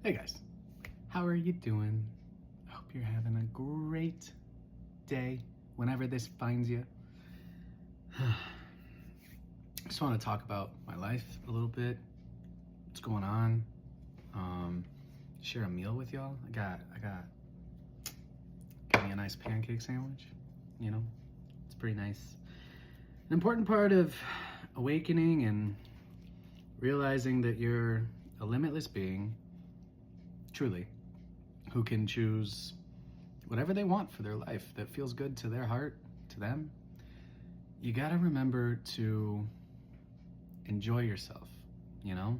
Hey guys, how are you doing? I hope you're having a great day whenever this finds you. I just want to talk about my life a little bit, what's going on, share a meal with y'all. Got me a nice pancake sandwich, it's pretty nice. An important part of awakening and realizing that you're a limitless being, truly, who can choose whatever they want for their life that feels good to their heart, to them. You gotta remember to enjoy yourself, you know?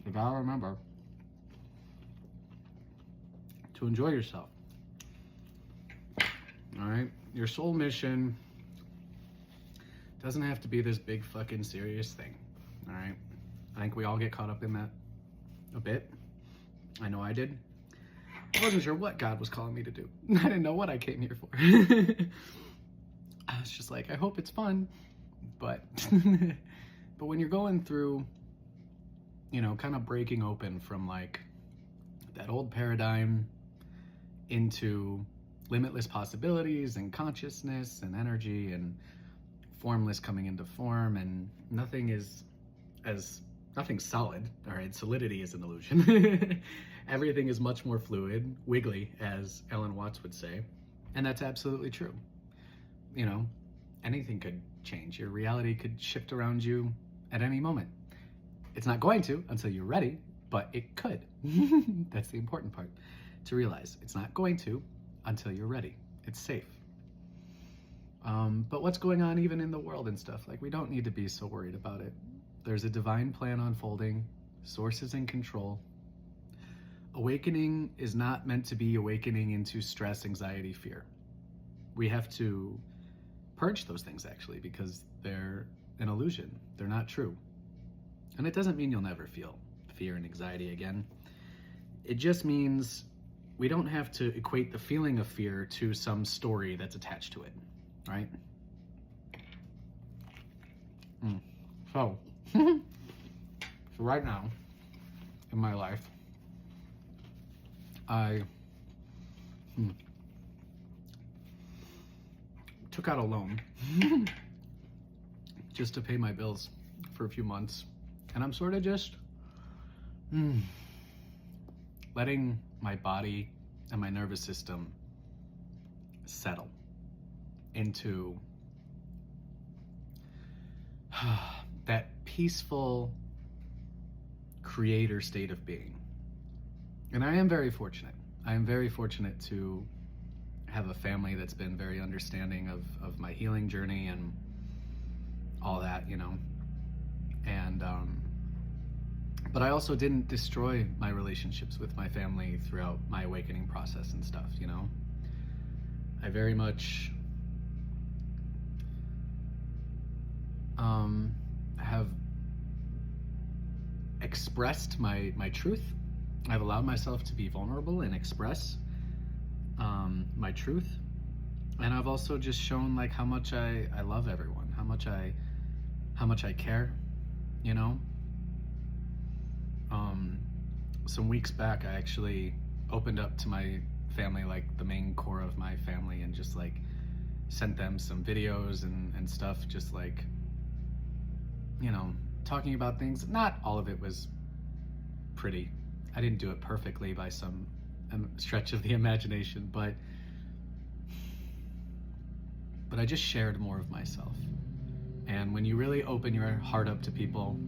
You gotta remember to enjoy yourself. All right? Your soul mission doesn't have to be this big fucking serious thing. All right? I think we all get caught up in that a bit. I know I did. I wasn't sure what God was calling me to do. I didn't know what I came here for. I was just like, I hope it's fun. But but when you're going through, kind of breaking open from like that old paradigm into limitless possibilities and consciousness and energy and formless coming into form, and nothing's solid. All right, solidity is an illusion. Everything is much more fluid, wiggly, as Ellen Watts would say, and that's absolutely true. Anything could change. Your reality could shift around you at any moment. It's not going to until you're ready, but it could. That's the important part to realize. It's not going to until you're ready. It's safe. But what's going on even in the world and stuff, like, we don't need to be so worried about it. There's a divine plan unfolding. Source is in control. Awakening is not meant to be awakening into stress, anxiety, fear. We have to purge those things, actually, because they're an illusion. They're not true. And it doesn't mean you'll never feel fear and anxiety again. It just means we don't have to equate the feeling of fear to some story that's attached to it, right? So right now in my life, I took out a loan just to pay my bills for a few months, and I'm sort of just letting my body and my nervous system settle into that peaceful creator state of being. And I am very fortunate. I am very fortunate to have a family that's been very understanding of my healing journey and all that, And but I also didn't destroy my relationships with my family throughout my awakening process and stuff, I very much have expressed my truth. I've allowed myself to be vulnerable and express my truth. And I've also just shown like how much I love everyone, how much I care, Some weeks back, I actually opened up to my family, like the main core of my family, and just like sent them some videos and stuff, just like, talking about things. Not all of it was pretty. I didn't do it perfectly by some stretch of the imagination, but I just shared more of myself. And when you really open your heart up to people,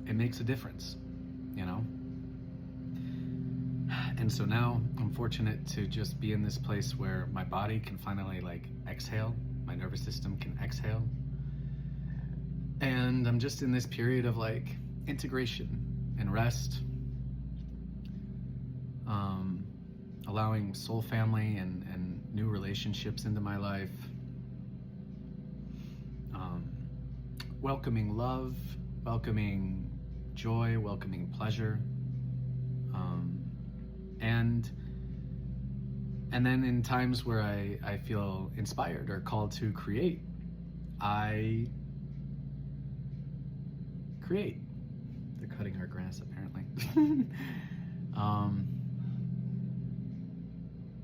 it makes a difference, And so now I'm fortunate to just be in this place where my body can finally like exhale, my nervous system can exhale. And I'm just in this period of like integration and rest, allowing soul family and new relationships into my life, welcoming love, welcoming joy, welcoming pleasure, and then in times where I feel inspired or called to create, I create. cutting our grass, apparently.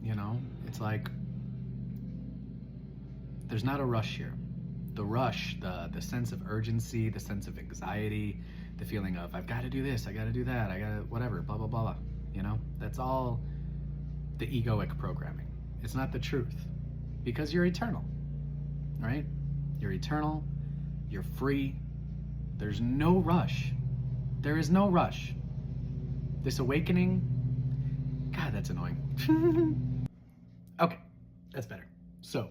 You know, it's like there's not a rush here. The rush, the sense of urgency, the sense of anxiety, the feeling of I've got to do this, I got to do that, I got to whatever, blah, blah, blah, blah. You know, that's all the egoic programming. It's not the truth because you're eternal, right? You're eternal, you're free. There's no rush. There is no rush. This awakening, God, that's annoying. Okay, that's better. So,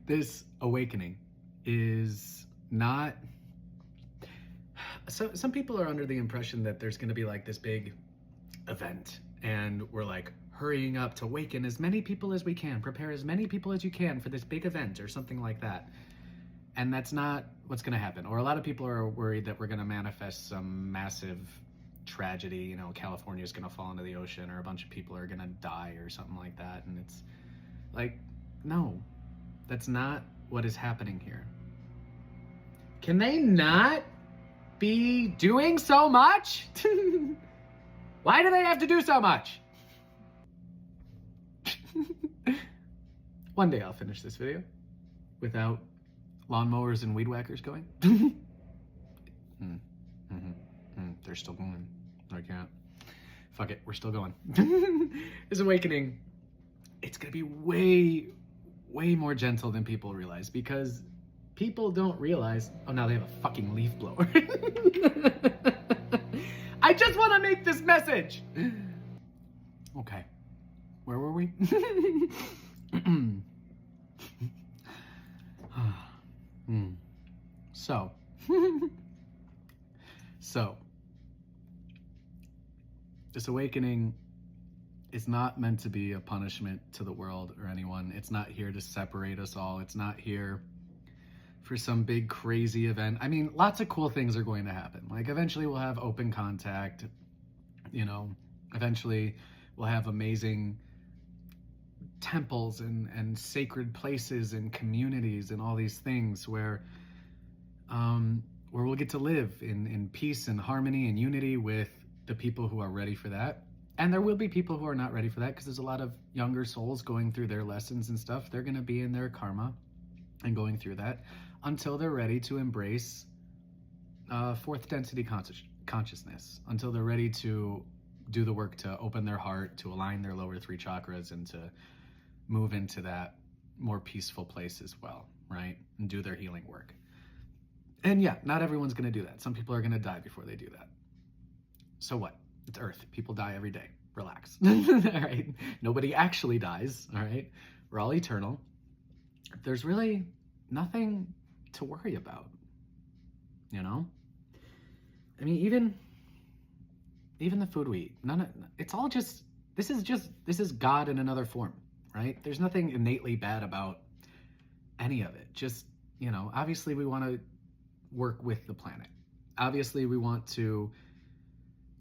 this awakening is not... So some people are under the impression that there's going to be like this big event and we're like hurrying up to awaken as many people as we can, prepare as many people as you can for this big event or something like that. And that's not what's going to happen. Or a lot of people are worried that we're going to manifest some massive tragedy, you know, California is going to fall into the ocean or a bunch of people are going to die or something like that. And it's like, no, that's not what is happening here. Can they not be doing so much? Why do they have to do so much? One day I'll finish this video without lawnmowers and weed whackers going. They're still going. I can't. Fuck it, we're still going. This awakening, it's gonna be way more gentle than people realize because people don't realize, oh, now they have a fucking leaf blower. I just want to make this message. Okay, where were we? So, this awakening is not meant to be a punishment to the world or anyone. It's not here to separate us all. It's not here for some big crazy event. I mean, lots of cool things are going to happen. Like eventually we'll have open contact, you know, eventually we'll have amazing temples and sacred places and communities and all these things where we'll get to live in peace and harmony and unity with the people who are ready for that. And there will be people who are not ready for that because there's a lot of younger souls going through their lessons and stuff. They're going to be in their karma and going through that until they're ready to embrace fourth density consciousness, until they're ready to do the work to open their heart, to align their lower three chakras, and to move into that more peaceful place as well, right? And do their healing work. And yeah, not everyone's going to do that. Some people are going to die before they do that. So what? It's Earth. People die every day. Relax. All right? Nobody actually dies. All right? We're all eternal. There's really nothing to worry about. You know? I mean, even the food we eat. It's all just this is God in another form, right? There's nothing innately bad about any of it. Just, you know, obviously we want to work with the planet. Obviously we want to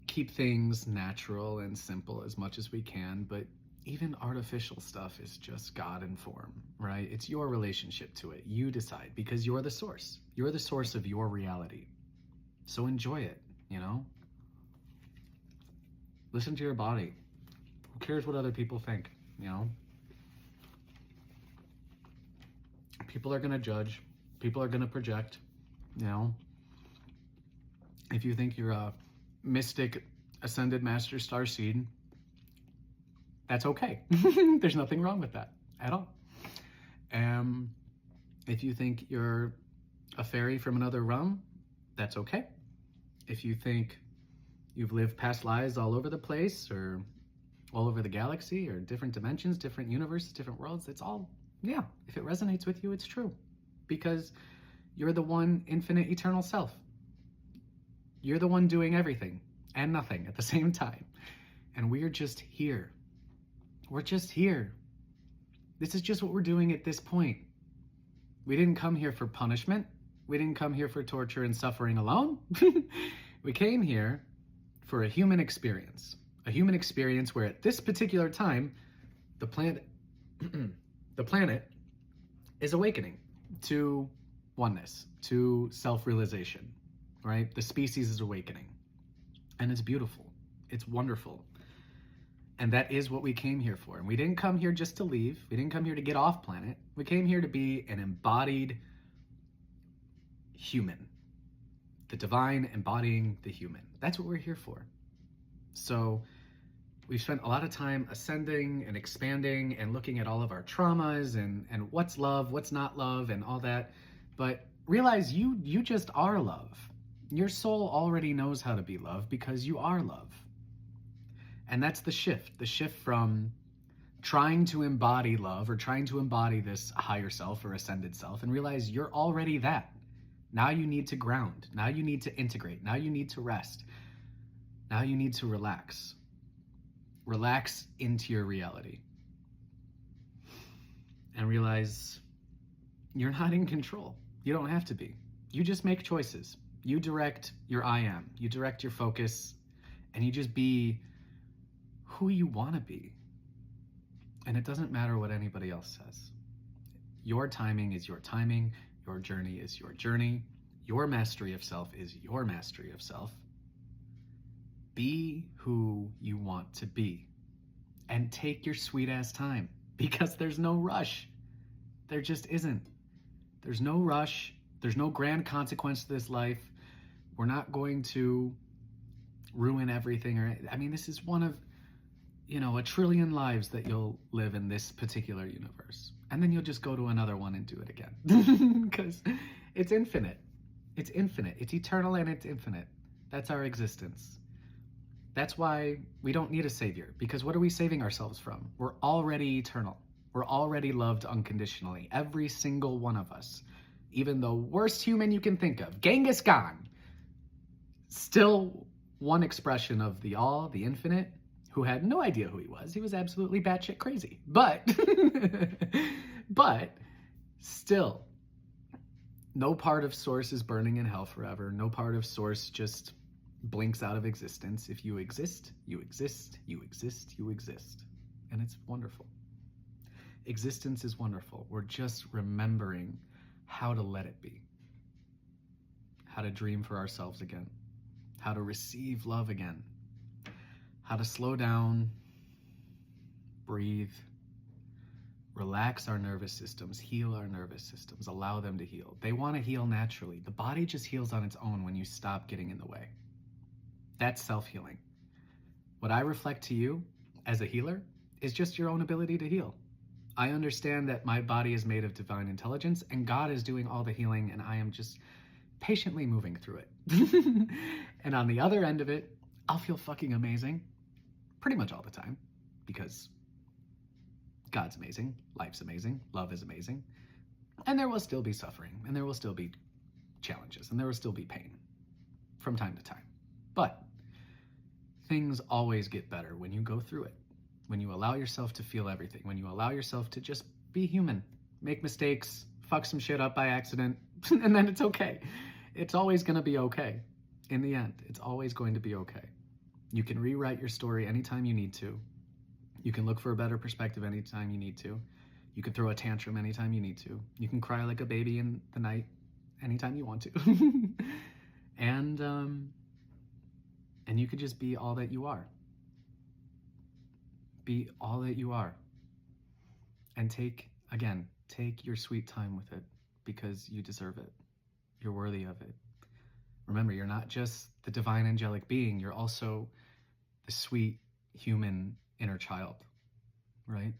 keep things natural and simple as much as we can, but even artificial stuff is just God in form, right? It's your relationship to it. You decide because you're the source. You're the source of your reality. So enjoy it, you know? Listen to your body. Who cares what other people think, you know? People are going to judge. People are going to project, you know? If you think you're a mystic ascended master star seed, that's okay. There's nothing wrong with that at all. If you think you're a fairy from another realm, that's okay. If you think you've lived past lives all over the place or all over the galaxy or different dimensions, different universes, different worlds, it's all, yeah, if it resonates with you, it's true. Because you're the one infinite eternal self. You're the one doing everything and nothing at the same time. And we're just here. We're just here. This is just what we're doing at this point. We didn't come here for punishment. We didn't come here for torture and suffering alone. We came here for a human experience. A human experience where at this particular time, the planet is awakening to oneness, to self-realization, right? The species is awakening. And it's beautiful. It's wonderful. And that is what we came here for. And we didn't come here just to leave. We didn't come here to get off planet. We came here to be an embodied human. The divine embodying the human. That's what we're here for. So we've spent a lot of time ascending and expanding and looking at all of our traumas and what's love, what's not love, and all that. But realize you just are love. Your soul already knows how to be love because you are love. And that's the shift from trying to embody love or trying to embody this higher self or ascended self, and realize you're already that. Now you need to ground. Now you need to integrate. Now you need to rest. Now you need to relax. Relax into your reality. And realize you're not in control. You don't have to be. You just make choices. You direct your I am. You direct your focus, and you just be who you want to be. And it doesn't matter what anybody else says. Your timing is your timing. Your journey is your journey. Your mastery of self is your mastery of self. Be who you want to be. And take your sweet ass time, because there's no rush. There just isn't. There's no rush. There's no grand consequence to this life. We're not going to ruin everything. This is one of, a trillion lives that you'll live in this particular universe. And then you'll just go to another one and do it again. Because it's infinite. It's infinite. It's eternal and it's infinite. That's our existence. That's why we don't need a savior. Because what are we saving ourselves from? We're already eternal. We're already loved unconditionally. Every single one of us. Even the worst human you can think of, Genghis Khan, still one expression of the all, the infinite, who had no idea who he was. He was absolutely batshit crazy. But still, no part of Source is burning in hell forever. No part of Source just blinks out of existence. If you exist, you exist, you exist, you exist. And it's wonderful. Existence is wonderful. We're just remembering how to let it be. How to dream for ourselves again. How to receive love again. How to slow down, breathe, relax our nervous systems, heal our nervous systems, allow them to heal. They want to heal naturally. The body just heals on its own when you stop getting in the way. That's self-healing. What I reflect to you as a healer is just your own ability to heal. I understand that my body is made of divine intelligence and God is doing all the healing, and I am just patiently moving through it. And on the other end of it, I'll feel fucking amazing pretty much all the time, because God's amazing, life's amazing, love is amazing, and there will still be suffering, and there will still be challenges, and there will still be pain from time to time. But things always get better when you go through it, when you allow yourself to feel everything, when you allow yourself to just be human, make mistakes, fuck some shit up by accident, and then it's okay. It's always going to be okay. In the end, it's always going to be okay. You can rewrite your story anytime you need to. You can look for a better perspective anytime you need to. You can throw a tantrum anytime you need to. You can cry like a baby in the night anytime you want to. And you could just be all that you are. Be all that you are. And take your sweet time with it, because you deserve it. You're worthy of it. Remember, you're not just the divine angelic being, you're also the sweet human inner child, right?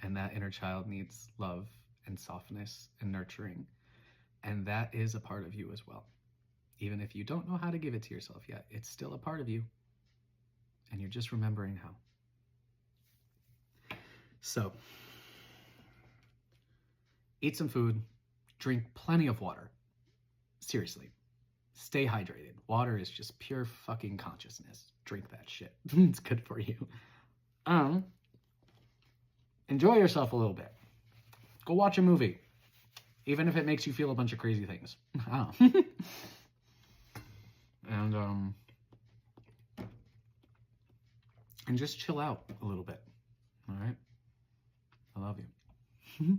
And that inner child needs love and softness and nurturing. And that is a part of you as well. Even if you don't know how to give it to yourself yet, it's still a part of you. And you're just remembering how. So, eat some food, drink plenty of water. Seriously. Stay hydrated. Water is just pure fucking consciousness. Drink that shit. It's good for you. Enjoy yourself a little bit. Go watch a movie. Even if it makes you feel a bunch of crazy things. And just chill out a little bit. All right? I love you.